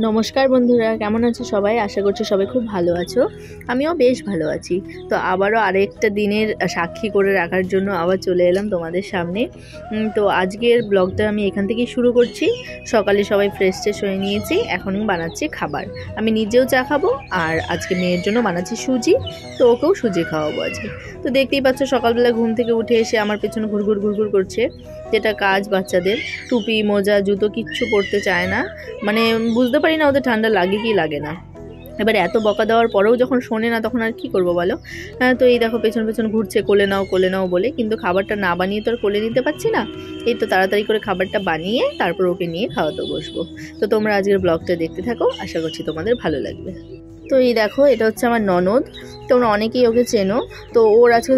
নমস্কার বন্ধুরা, কেমন আছো সবাই? আশা করছি সবাই খুব ভালো আছো। আমিও বেশ ভালো আছি। তো আবারও আরেকটা দিনের সাক্ষী করে রাখার জন্য আবার চলে এলাম তোমাদের সামনে। তো আজকের ব্লগটা আমি এখান থেকেই শুরু করছি। সকালে সবাই ফ্রেশ হয়ে নিয়েছি, এখন বানাচ্ছি খাবার। আমি নিজেও চা খাবো আর আজকে মেয়ের জন্য বানাচ্ছি সুজি, তো ওকেও সুজি খাওয়াবো আজকে। তো দেখতেই পাচ্ছ সকালবেলা ঘুম থেকে উঠে এসে আমার পেছনে ঘুরঘুর করছে, যেটা কাজ বাচ্চাদের। টুপি মোজা জুতো কিচ্ছু পরতে চায় না, মানে বুঝতে পারি না ওদের ঠান্ডা লাগে কি লাগে না। এবার এত বকা দেওয়ার পরেও যখন শোনে না তখন আর কি করবো বলো। তো এই দেখো পেছন ঘুরছে কোলে নাও বলে, কিন্তু খাবারটা না বানিয়ে তো আর কোলে নিতে পারছি না। এই তো তাড়াতাড়ি করে খাবারটা বানিয়ে তারপর ওকে নিয়ে খাওয়াতে বসবো। তো তোমরা আজকের ব্লগটা দেখতে থাকো, আশা করছি তোমাদের ভালো লাগবে। তো এই দেখো, এটা হচ্ছে আমার ননদ। তোমরা অনেকেই ওকে চেনো। তো ওর আজকে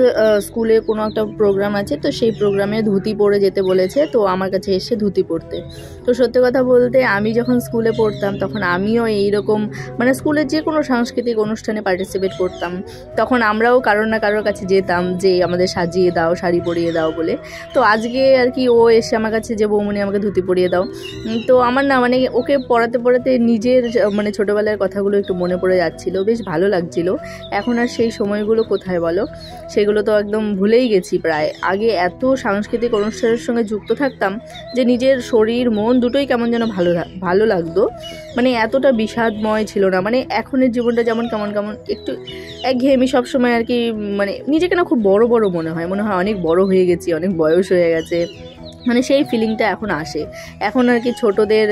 স্কুলে কোনো একটা প্রোগ্রাম আছে, তো সেই প্রোগ্রামে ধুতি পরে যেতে বলেছে, তো আমার কাছে এসে ধুতি পরতে। তো সত্যি কথা বলতে আমি যখন স্কুলে পড়তাম তখন আমিও এইরকম মানে স্কুলের যে কোনো সাংস্কৃতিক অনুষ্ঠানে পার্টিসিপেট করতাম। তখন আমরাও কারোর না কারোর কাছে যেতাম যে আমাদের সাজিয়ে দাও, শাড়ি পরিয়ে দাও বলে। তো আজকে আর কি ও এসে আমার কাছে যে বৌমনি আমাকে ধুতি পরিয়ে দাও, তো আমার না মানে ওকে পড়াতে নিজের মানে ছোটোবেলার কথাগুলো একটু মনে পড়ে যাচ্ছিলো, বেশ ভালো লাগছিল। এখন আর সেই সময়গুলো কোথায় বলো, সেগুলো তো একদম ভুলেই গেছি প্রায়। আগে এত সাংস্কৃতিক অনুষ্ঠানের সঙ্গে যুক্ত থাকতাম যে নিজের শরীর মন দুটোই কেমন যেন ভালো লাগতো, মানে এতটা বিষাদময় ছিল না। মানে এখনের জীবনটা যেমন কেমন একটু একঘেয়েমি সবসময় আর কি, মানে নিজেকে না খুব বড় মনে হয় অনেক বড় হয়ে গেছি, অনেক বয়স হয়ে গেছে, মানে সেই ফিলিংটা এখন আসে। এখন আর কি ছোটদের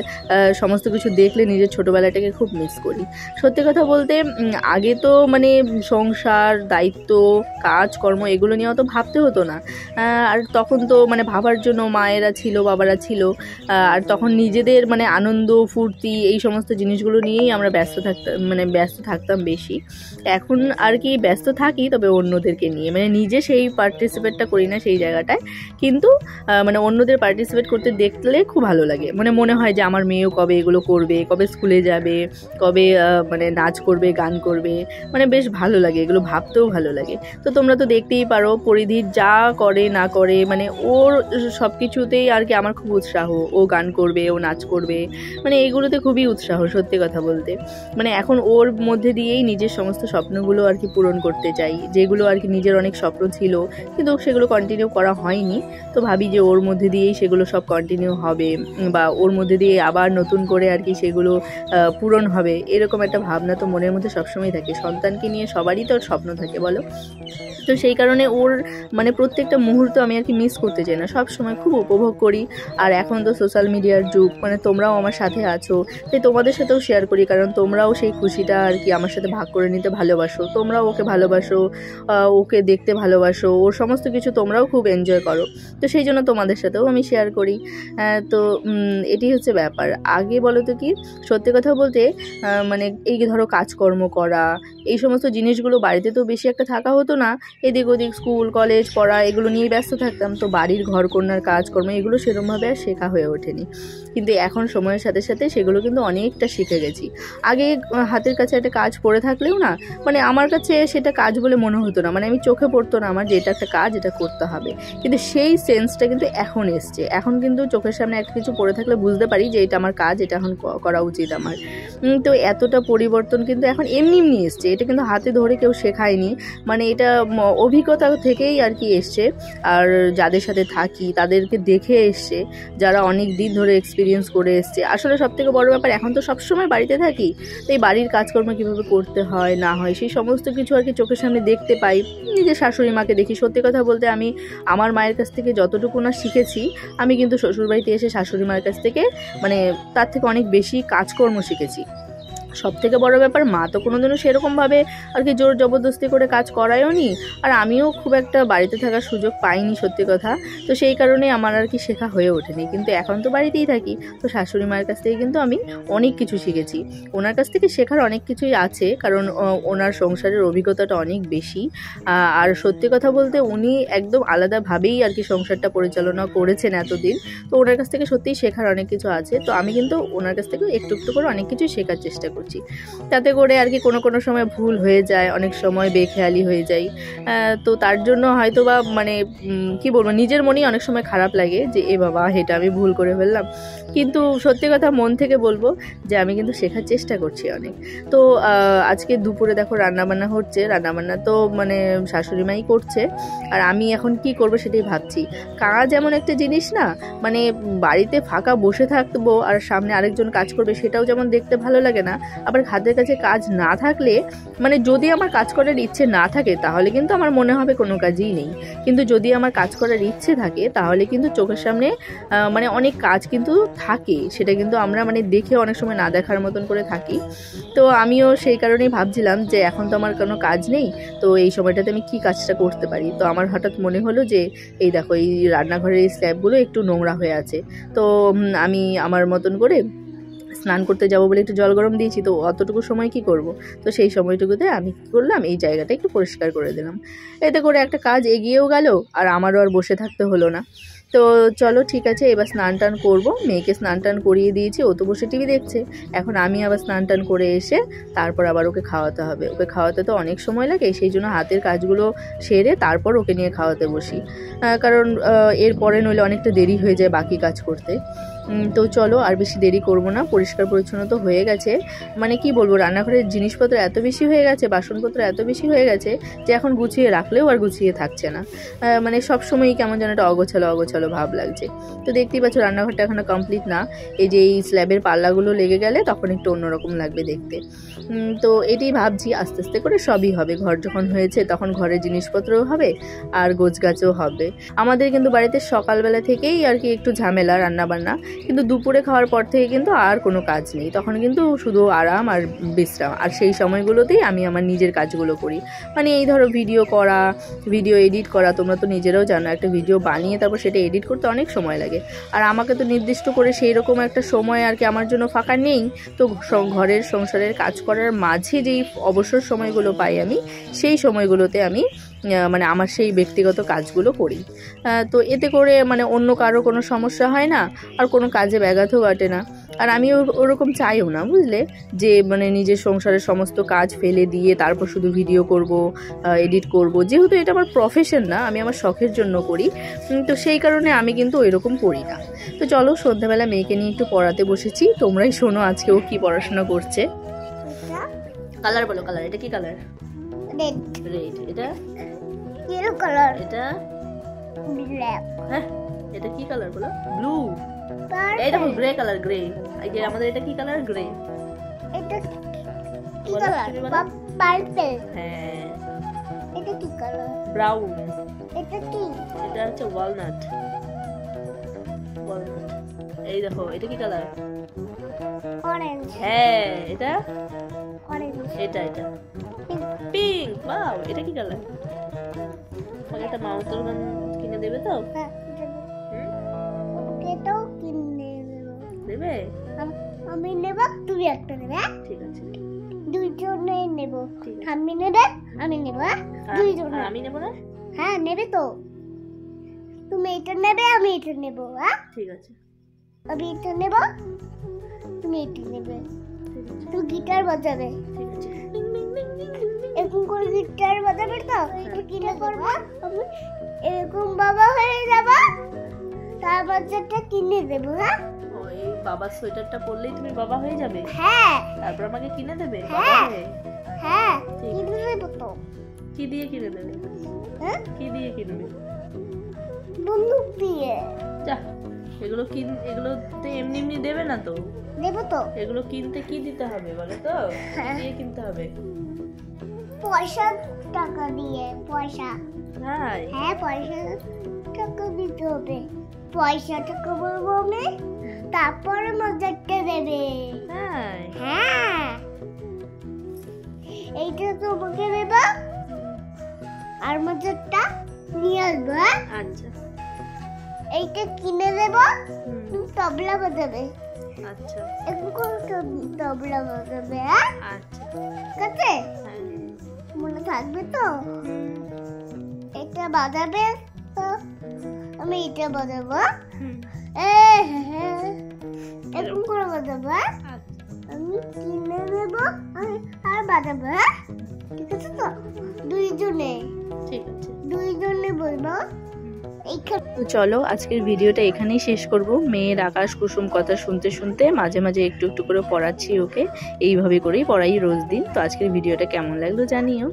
সমস্ত কিছু দেখলে নিজের ছোটোবেলাটাকে খুব মিস করি। সত্যি কথা বলতে আগে তো মানে সংসার দায়িত্ব কাজকর্ম এগুলো নিয়ে অত ভাবতে হতো না। আর তখন তো মানে ভাবার জন্য মায়েরা ছিল, বাবারা ছিল। আর তখন নিজেদের মানে আনন্দ ফুর্তি এই সমস্ত জিনিসগুলো নিয়েই আমরা ব্যস্ত থাকতাম বেশি। এখন আর কি ব্যস্ত থাকি, তবে অন্যদেরকে নিয়ে, মানে নিজে সেই পার্টিসিপেটটা করি না সেই জায়গাটায়, কিন্তু মানে অন্যদের পার্টিসিপেট করতে দেখলে খুব ভালো লাগে। মানে মনে হয় যে আমার মেয়েও কবে এগুলো করবে, কবে স্কুলে যাবে, কবে মানে নাচ করবে, গান করবে, মানে বেশ ভালো লাগে, এগুলো ভাবতেও ভালো লাগে। তো তোমরা তো দেখতেই পারো পরিধির যা করে না করে, মানে ওর সব কিছুতেই আর কি আমার খুব উৎসাহ। ও গান করবে, ও নাচ করবে, মানে এইগুলোতে খুবই উৎসাহ সত্যি কথা বলতে। মানে এখন ওর মধ্যে দিয়েই নিজের সমস্ত স্বপ্নগুলো আর কি পূরণ করতে চাই, যেগুলো আর কি নিজের অনেক স্বপ্ন ছিল কিন্তু সেগুলো কন্টিনিউ করা হয়নি। তো ভাবি যে ওর মধ্যে দিয়েই সেগুলো সব কন্টিনিউ হবে, বা ওর মধ্যে দিয়ে আবার নতুন করে আর কি সেগুলো পূরণ হবে, এরকম একটা ভাবনা তো মনের মধ্যে সবসময় থাকে। সন্তানকে নিয়ে সবারই তো স্বপ্ন থাকে বলো। তো সেই কারণে ওর মানে প্রত্যেকটা মুহূর্ত আমি আর কি মিস করতে চাই না, সব সময় খুব উপভোগ করি। আর এখন তো সোশ্যাল মিডিয়ার যুগ, মানে তোমরাও আমার সাথে আছো, তাই তোমাদের সাথেও শেয়ার করি, কারণ তোমরাও সেই খুশিটা আর কি আমার সাথে ভাগ করে নিতে ভালোবাসো। তোমরাও ওকে ভালোবাসো, ওকে দেখতে ভালোবাসো, ওর সমস্ত কিছু তোমরাও খুব এনজয় করো। তো সেই জন্য তোমাদের সাথেও আমি শেয়ার করি। তো এটি হচ্ছে ব্যাপার। আগে বলো তো কি, সত্যি কথা বলতে মানে এই ধরো কাজকর্ম করা এই সমস্ত জিনিসগুলো বাড়িতে তো বেশি একটা থাকা হতো না, এদিক ওদিক স্কুল কলেজ পড়া এগুলো নিয়েই ব্যস্ত থাকতাম। তো বাড়ির ঘরকন্যার কাজকর্ম এগুলো সেরকমভাবে আর শেখা হয়ে ওঠেনি, কিন্তু এখন সময়ের সাথে সাথে সেগুলো কিন্তু অনেকটা শিখে গেছি। আগে হাতের কাছে একটা কাজ পড়ে থাকলেও না, মানে আমার কাছে সেটা কাজ বলে মনে হতো না, মানে আমি চোখে পড়তো না আমার যে এটা একটা কাজ, এটা করতে হবে। কিন্তু সেই সেন্সটা কিন্তু এখন এসছে। এখন কিন্তু চোখের সামনে একটা কিছু পড়ে থাকলে বুঝতে পারি যে এটা আমার কাজ, এটা এখন করা উচিত আমার। তো এতটা পরিবর্তন কিন্তু এখন এমনি এসছে, এটা কিন্তু হাতে ধরে কেউ শেখায়নি, মানে এটা অভিজ্ঞতা থেকেই আর কি এসছে। আর যাদের সাথে থাকি তাদেরকে দেখে এসছে, যারা অনেক দিন ধরে এক্সপিরিয়েন্স করে এসছে। আসলে সবথেকে বড় ব্যাপার, এখন তো সবসময় বাড়িতে থাকি, তো এই বাড়ির কাজকর্ম কীভাবে করতে হয় না হয় সেই সমস্ত কিছু আর কি চোখের সামনে দেখতে পাই। নিজের শাশুড়ি মাকে দেখি। সত্যি কথা বলতে আমি আমার মায়ের কাছ থেকে যতটুকু না শিখেছি, আমি কিন্তু শ্বশুরবাড়িতে এসে শাশুড়ি মায়ের কাছ থেকে মানে তার থেকে অনেক বেশি কাজকর্ম শিখেছি। সব থেকে বড় ব্যাপার, মা তো কোনোদিনও সেরকমভাবে আর কি জোর জবরদস্তি করে কাজ করায়ও নি, আর আমিও খুব একটা বাড়িতে থাকার সুযোগ পাইনি সত্যি কথা। তো সেই কারণে আমার আর কি শেখা হয়ে ওঠেনি, কিন্তু এখন তো বাড়িতেই থাকি, তো শাশুড়ি মায়ের কাছ থেকে কিন্তু আমি অনেক কিছু শিখেছি। ওনার কাছ থেকে শেখার অনেক কিছুই আছে, কারণ ওনার সংসারের অভিজ্ঞতাটা অনেক বেশি। আর সত্যি কথা বলতে উনি একদম আলাদাভাবেই আর কি সংসারটা পরিচালনা করেছেন এতদিন। তো ওনার কাছ থেকে সত্যিই শেখার অনেক কিছু আছে। তো আমি কিন্তু ওনার কাছ থেকে একটু করে অনেক কিছুই শেখার চেষ্টা করি। করছি, তাতে করে আর কি কোনো সময় ভুল হয়ে যায়, অনেক সময় বেখেয়ালি হয়ে যায়। তো তার জন্য হয়তো বা মানে কি বলবো, নিজের মনেই অনেক সময় খারাপ লাগে যে এ বাবা এটা আমি ভুল করে ফেললাম। কিন্তু সত্যি কথা মন থেকে বলবো যে আমি কিন্তু শেখার চেষ্টা করছি অনেক। তো আজকে দুপুরে দেখো রান্নাবান্না হচ্ছে, রান্নাবান্না তো মানে শাশুড়ি মাই করছে, আর আমি এখন কি করব সেটাই ভাবছি। কাজ এমন একটা জিনিস না, মানে বাড়িতে ফাঁকা বসে থাকবো আর সামনে আরেকজন কাজ করবে, সেটাও যেমন দেখতে ভালো লাগে না, আবার হাতের কাছে কাজ না থাকলে মানে যদি আমার কাজ করার ইচ্ছে না থাকে তাহলে কিন্তু আমার মনে হবে কোনো কাজই নেই, কিন্তু যদি আমার কাজ করার ইচ্ছে থাকে তাহলে কিন্তু চোখের সামনে মানে অনেক কাজ কিন্তু থাকে, সেটা কিন্তু আমরা মানে দেখে অনেক সময় না দেখার মতন করে থাকি। তো আমিও সেই কারণেই ভাবছিলাম যে এখন তো আমার কোনো কাজ নেই, তো এই সময়টাতে আমি কি কাজটা করতে পারি। তো আমার হঠাৎ মনে হলো যে এই দেখো এই রান্নাঘরের এই স্ল্যাবগুলো একটু নোংরা হয়ে আছে, তো আমি আমার মতন করে স্নান করতে যাবো বলে একটু জল গরম দিয়েছি, তো অতটুকু সময় কি করব, তো সেই সময়টুকুতে আমি কী করলাম, এই জায়গাটা একটু পরিষ্কার করে দিলাম। এতে করে একটা কাজ এগিয়েও গেল আর আমারও আর বসে থাকতে হলো না। তো চলো ঠিক আছে, এবার স্নান টান করবো, মেয়েকে স্নান টান করিয়ে দিয়েছি, ও তো বসে টিভি দেখছে। এখন আমি আবার স্নান টান করে এসে তারপর আবার ওকে খাওয়াতে হবে, ওকে খাওয়াতে তো অনেক সময় লাগে, সেই জন্য হাতের কাজগুলো সেরে তারপর ওকে নিয়ে খাওয়াতে বসি, কারণ এরপরে নইলে অনেকটা দেরি হয়ে যায় বাকি কাজ করতে। তো চলো আর বেশি দেরি করব না, পরিষ্কার পরিচ্ছন্ন তো হয়ে গেছে, মানে কি বলবো রান্নাঘরের জিনিসপত্র এত বেশি হয়ে গেছে, বাসনপত্র এত বেশি হয়ে গেছে যে এখন গুছিয়ে রাখলেও আর গুছিয়ে থাকছে না, মানে সবসময়ই কেমন যেন একটা অগোছালো অগোছালো ভাব লাগছে। তো দেখতেই পাচ্ছ রান্নাঘরটা এখনো কমপ্লিট না, এই যে এই স্ল্যাবের পাল্লাগুলো লেগে গেলে তখন একটু অন্যরকম লাগবে দেখতে। তো এটাই ভাবছি আস্তে আস্তে করে সবই হবে, ঘর যখন হয়েছে তখন ঘরের জিনিসপত্রও হবে আর গোছগাছও হবে। আমাদের কিন্তু বাড়িতে সকালবেলা থেকেই আর কি একটু ঝামেলা রান্নাবান্না, কিন্তু দুপুরে খাওয়ার পর থেকে কিন্তু আর কোনো কাজ নেই, তখন কিন্তু শুধু আরাম আর বিশ্রাম, আর সেই সময়গুলোতেই আমি আমার নিজের কাজগুলো করি, মানে এই ধরো ভিডিও করা, ভিডিও এডিট করা, তোমরা তো নিজেরাও জানো একটা ভিডিও বানিয়ে তারপর সেটা এডিট করতে অনেক সময় লাগে, আর আমাকে তো নির্দিষ্ট করে সেই রকম একটা সময় আর কি আমার জন্য ফাঁকা নেই। তো ঘরের সংসারের কাজ করার মাঝে যেই অবসর সময়গুলো পাই আমি, সেই সময়গুলোতে আমি মানে আমার সেই ব্যক্তিগত কাজগুলো করি। তো এতে করে মানে অন্য কারো কোনো সমস্যা হয় না, আর কোনো কাজে ব্যাঘাতও ঘটে না, আর আমি ওরকম চাইও না, বুঝলে, যে মানে নিজের সংসারের সমস্ত কাজ ফেলে দিয়ে তারপর শুধু ভিডিও করব, এডিট করব, যেহেতু এটা আমার প্রফেশন না, আমি আমার শখের জন্য করি, তো সেই কারণে আমি কিন্তু ওইরকম করি না। তো চলো সন্ধ্যাবেলা মেয়েকে নিয়ে একটু পড়াতে বসেছি, তোমরাই শোনো আজকে ও কি পড়াশোনা করছে। কালার বলো, কালার, এটা কি কালার? রেড। রেড। এটা ইয়েলো কালার। এটা ব্ল্যাক। হ্যাঁ, এটা কি কালার বলো? ব্লু। এটা দেখো গ্রে কালার, গ্রে। এই যে আমাদের এটা কি কালার? গ্রে। এটা কি কালার? পার্পল। হ্যাঁ। এটা কি কালার? ব্রাউন। এটা কি? এটা হচ্ছে ওয়ালনাট। ওয়ালনাট। এই দেখো এটা কি কালার? অরেঞ্জ। হ্যাঁ, এটা অরেঞ্জ। এটা পিঙ্ক। ওয়াও, এটা কি কালার? আমাকে একটা মাউথের গান কিনে দেবে তো? হ্যাঁ, ওকে তো কিনে দেবে। আমি নেব, তুমি একটা নেবে। ঠিক আছে, দুইজনেই নেব। আমি নেবে, আমি নেব। দুইজন। আমি নেব না? হ্যাঁ, নেবে তো। তুমি এটা নেবে, আমি এটা নেব। হ্যাঁ, ঠিক আছে। আমি এটা নেব, তুমি এটা নেবে। তুমি গিটার বাজাবে। ঠিক আছে। এরকম করে গিটার বাজাবে তো? এটা কিনে করব, আমি এরকম বাবা হয়ে যাব, তারপর যেটা কিনে দেব। হ্যাঁ, ওই বাবার সোয়েটারটা পরলেই তুমি বাবা হয়ে যাবে? হ্যাঁ। তারপর আমাকে কিনে দেবে বাবা হয়ে? হ্যাঁ, কিনে দেব তো। কি দিয়ে কিনে দেবে? হ্যাঁ, কি দিয়ে কিনে দেবে? বন্দুক দিয়ে। যা, এগুলো এগুলোতে এমনি এমনি দেবে না তো? দেব তো। এগুলো কিনতে কি দিতে হবে বলো তো? কি দিয়ে কিনতে হবে? পয়সা, টাকা দিয়ে। পয়সা? হ্যাঁ, পয়সা টাকা দিতে হবে। পয়সা টাকা বলবো আমি, তারপরে মজারটা দেবে। হ্যাঁ, এইটা তোমাকে দেব আর মজারটা নিয়ে আসবো। আচ্ছা, এইটা কিনে দেব, তুমি তবলা বাজাবে। আচ্ছা, এখন তবলা বাজাবে। আচ্ছা, ঠিক আছে, মনে থাকবে তো? এটা বাজাবে তো, আমি এটা বাজাবো। এরকম করে বাজাবো। আমি কিনে নেব আর বানাবো। হ্যাঁ ঠিক আছে তো? দুইজনে ঠিক আছে। বলবো। তো চলো আজকের ভিডিওটা এখানেই শেষ করব। মেয়ের আকাশ কুসুম কথা শুনতে শুনতে মাঝে মাঝে একটু একটু করে পড়াচ্ছি ওকে। এইভাবে করেই পড়াই রোজ দিন। তো আজকের ভিডিওটা কেমন লাগলো জানিও।